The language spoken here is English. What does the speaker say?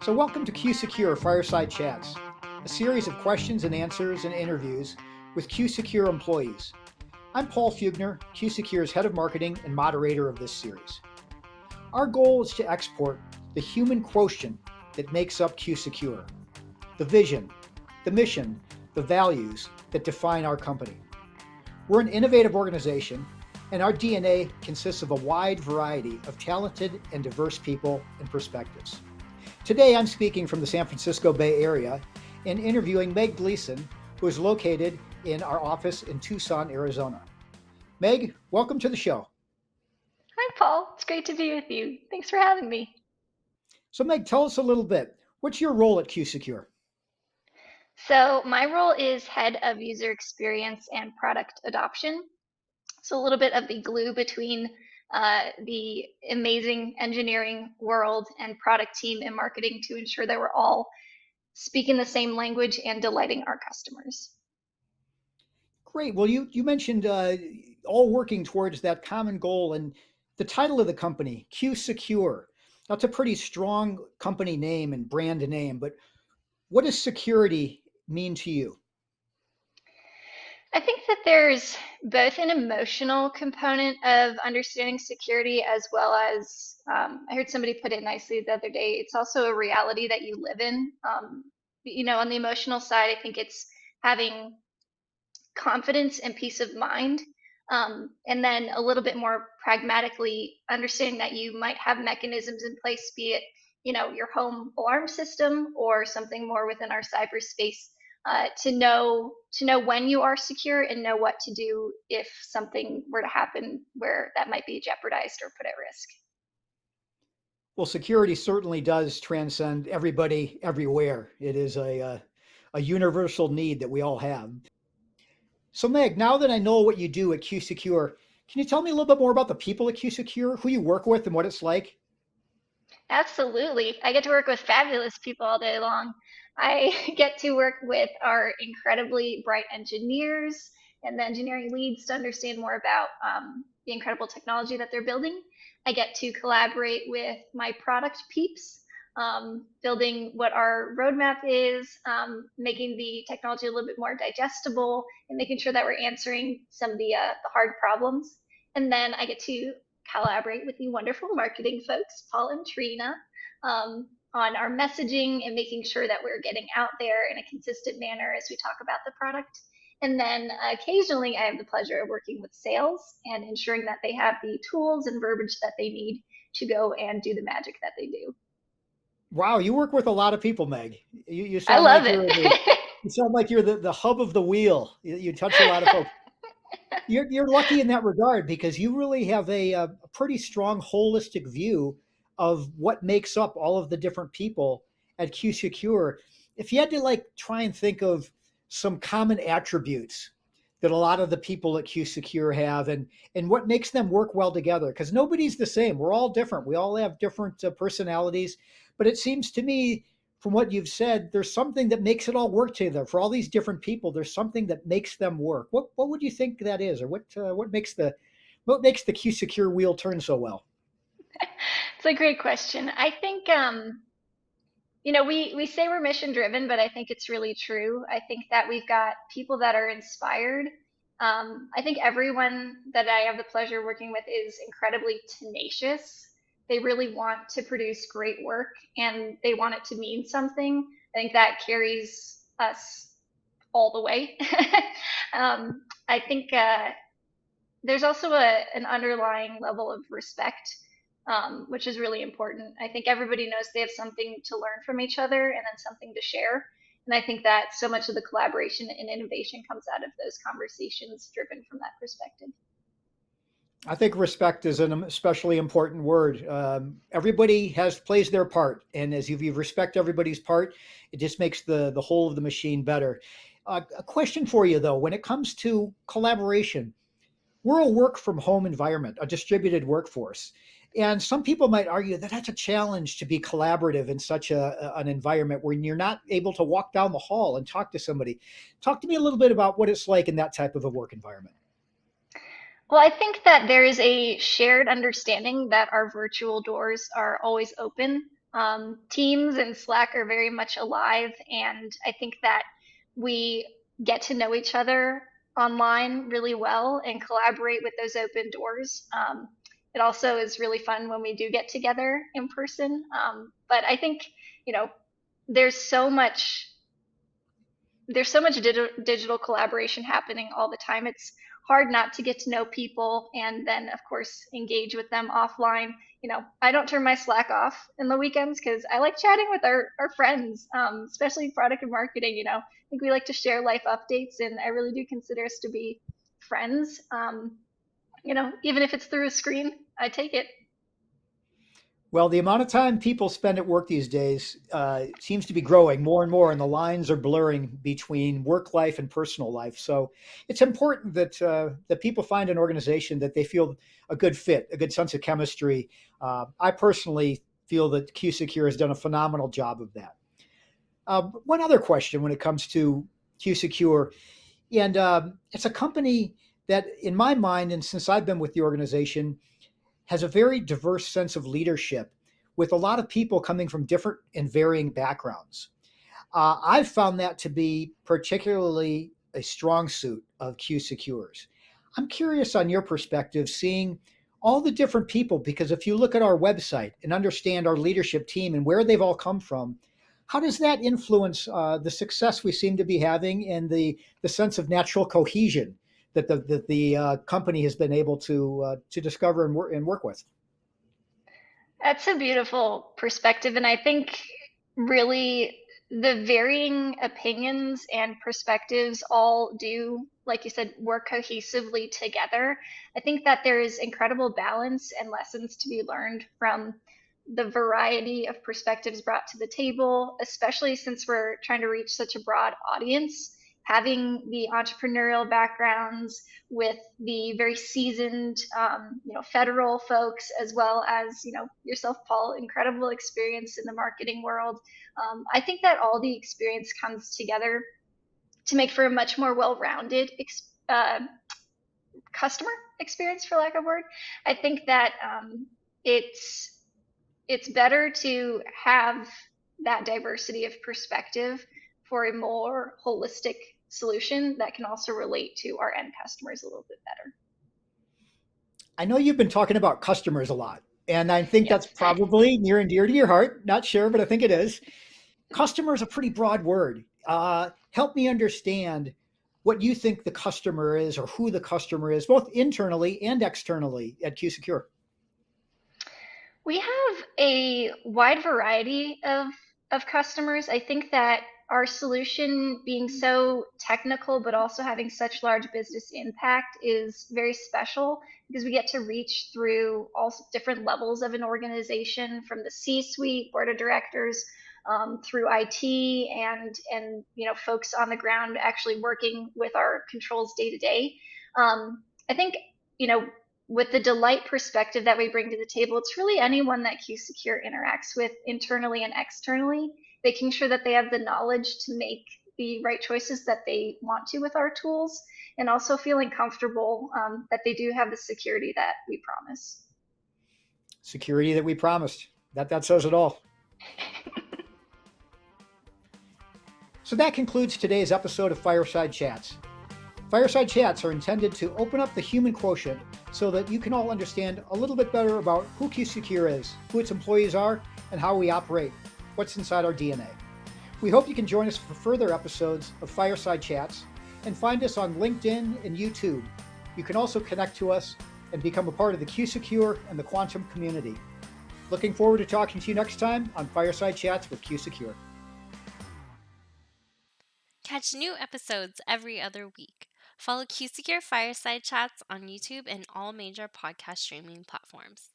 So welcome to QSecure Fireside Chats, a series of questions and answers and interviews with QSecure employees. I'm Paul Fugner, QSecure's head of marketing and moderator of this series. Our goal is to export the human quotient that makes up QSecure, the vision, the mission, the values that define our company. We're an innovative organization, and our DNA consists of a wide variety of talented and diverse people and perspectives. Today, I'm speaking from the San Francisco Bay Area and interviewing Meg Gleason, who is located in our office in Tucson, Arizona. Meg, welcome to the show. Hi, Paul. It's great to be with you. Thanks for having me. So Meg, tell us a little bit. What's your role at QSecure? So my role is head of user experience and product adoption. So a little bit of the glue between the amazing engineering world and product team and marketing to ensure that we're all speaking the same language and delighting our customers. Great. Well, you mentioned all working towards that common goal, and the title of the company, QSecure. That's a pretty strong company name and brand name, but what does security mean to you? I think that there's both an emotional component of understanding security as well as, I heard somebody put it nicely the other day, it's also a reality that you live in. On the emotional side, I think it's having confidence and peace of mind. And then a little bit more pragmatically understanding that you might have mechanisms in place, be it, your home alarm system or something more within our cyberspace, to know when you are secure and know what to do if something were to happen where that might be jeopardized or put at risk. Well, security certainly does transcend everybody everywhere. It is a universal need that we all have. So Meg, now that I know what you do at QSecure, can you tell me a little bit more about the people at QSecure, who you work with and what it's like? Absolutely. I get to work with fabulous people all day long. I get to work with our incredibly bright engineers and the engineering leads to understand more about the incredible technology that they're building. I get to collaborate with my product peeps, building what our roadmap is, making the technology a little bit more digestible, and making sure that we're answering some of the hard problems. And then I get to collaborate with the wonderful marketing folks, Paul and Trina, on our messaging and making sure that we're getting out there in a consistent manner as we talk about the product. And then occasionally I have the pleasure of working with sales and ensuring that they have the tools and verbiage that they need to go and do the magic that they do. Wow, you work with a lot of people, Meg. You I sound love like it. you sound like you're the hub of the wheel. You touch a lot of folks. You're lucky in that regard because you really have a pretty strong holistic view of what makes up all of the different people at QSecure. If you had to try and think of some common attributes that a lot of the people at QSecure have and what makes them work well together, because nobody's the same. We're all different. We all have different personalities, but it seems to me from what you've said, there's something that makes it all work together. For all these different people, there's something that makes them work. What would you think that is, or what makes the QSecure wheel turn so well? It's a great question. I think we say we're mission driven, but I think it's really true. I think that we've got people that are inspired. I think everyone that I have the pleasure working with is incredibly tenacious. They really want to produce great work and they want it to mean something. I think that carries us all the way. I think there's also an underlying level of respect, which is really important. I think everybody knows they have something to learn from each other and then something to share. And I think that so much of the collaboration and innovation comes out of those conversations driven from that perspective. I think respect is an especially important word. Everybody plays their part, and as you respect everybody's part, it just makes the whole of the machine better. A question for you though, when it comes to collaboration, we're a work from home environment, a distributed workforce. And some people might argue that that's a challenge to be collaborative in such an environment where you're not able to walk down the hall and talk to somebody. Talk to me a little bit about what it's like in that type of a work environment. Well, I think that there is a shared understanding that our virtual doors are always open. Teams and Slack are very much alive, and I think that we get to know each other online really well and collaborate with those open doors. It also is really fun when we do get together in person. But I think, you know, there's so much digital collaboration happening all the time. It's hard not to get to know people and then, of course, engage with them offline. I don't turn my Slack off in the weekends because I like chatting with our friends, especially product and marketing. I think we like to share life updates, and I really do consider us to be friends. Even if it's through a screen, I take it. Well, the amount of time people spend at work these days seems to be growing more and more, and the lines are blurring between work life and personal life. So it's important that people find an organization that they feel a good fit, a good sense of chemistry. I personally feel that QSecure has done a phenomenal job of that. One other question when it comes to QSecure, and it's a company that, in my mind, and since I've been with the organization, has a very diverse sense of leadership with a lot of people coming from different and varying backgrounds. I've found that to be particularly a strong suit of QSecure's. I'm curious on your perspective, seeing all the different people, because if you look at our website and understand our leadership team and where they've all come from, how does that influence the success we seem to be having and the sense of natural cohesion that the company has been able to discover and work with? That's a beautiful perspective. And I think really the varying opinions and perspectives all do, like you said, work cohesively together. I think that there is incredible balance and lessons to be learned from the variety of perspectives brought to the table, especially since we're trying to reach such a broad audience. Having the entrepreneurial backgrounds with the very seasoned, federal folks, as well as yourself, Paul, incredible experience in the marketing world. I think that all the experience comes together to make for a much more well-rounded customer experience, for lack of a word. I think that it's better to have that diversity of perspective for a more holistic solution that can also relate to our end customers a little bit better. I know you've been talking about customers a lot, and I think that's Yes. probably near and dear to your heart. Not sure, but I think it is. Customer is a pretty broad word. Help me understand what you think the customer is or who the customer is, both internally and externally at QSecure. We have a wide variety of customers. I think that our solution being so technical but also having such large business impact is very special because we get to reach through all different levels of an organization, from the C-suite, board of directors, through IT, and folks on the ground actually working with our controls day to day. I think you know with the delight perspective that we bring to the table, it's really anyone that QSecure interacts with internally and externally, making sure that they have the knowledge to make the right choices that they want to with our tools, and also feeling comfortable that they do have the security that we promise. Security that we promised. That says it all. So that concludes today's episode of Fireside Chats. Fireside Chats are intended to open up the human quotient so that you can all understand a little bit better about who QSecure is, who its employees are, and how we operate, what's inside our DNA. We hope you can join us for further episodes of Fireside Chats and find us on LinkedIn and YouTube. You can also connect to us and become a part of the QSecure and the Quantum community. Looking forward to talking to you next time on Fireside Chats with QSecure. Catch new episodes every other week. Follow QSecure Fireside Chats on YouTube and all major podcast streaming platforms.